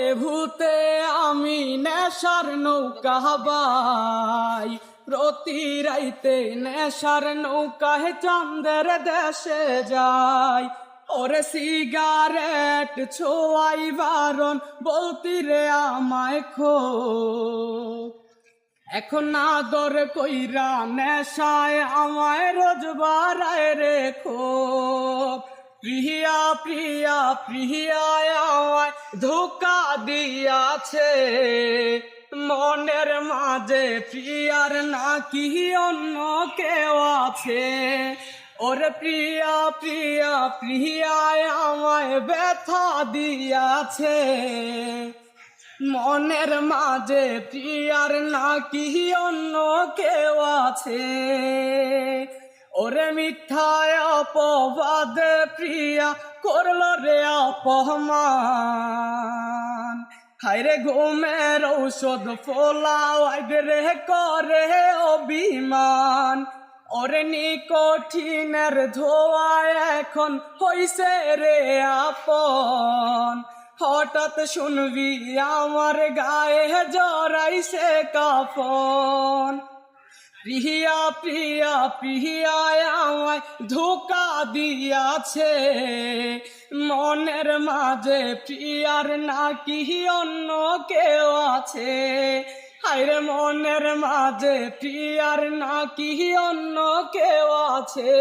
ওরে ভূতে আমি নেশার নৌকা বাই, প্রতি রাইতে নেশার নৌকায় চাঁদের দেশে যাই। ওরে সিগারেট ছোয়াই বারণ, বলতি রে আমায় খো, এখন না দর কইরা নেশায় আমায় রোজ বাড়ায় রেখো। প্রিয়া প্রিয়া প্রিয়া আমায় ধোকা দিয়াছে, মনের মাঝে প্রিয়ার নাকি অন্য কেউ আছে। ওরে প্রিয়া প্রিয়া প্রিয়া আমায় ব্যথা দিয়াছে, মনের মাঝে প্রিয়ার নাকি অন্য কেউ আছে। ওরে মিথ্যায় অপবাদে প্রিয়া করল রে অপমান, হায়রে ঘুমের ঔষধ ফোলাওয়াই রে করে অভিমান। ওরে নিকঠিনের ধোয়া এখন হইছে রে আপন, হঠাৎ শুনবি আমার গায়ে জড়াইছে কাফন। প্রিয়া প্রিয়া প্রিয়া আমায় ধোকা দিয়াছে, মনের মাঝে প্রিয়ার নাকি অন্য কেউ আছে। হায়রে মনের মাঝে প্রিয়ার নাকি অন্য কেউ আছে।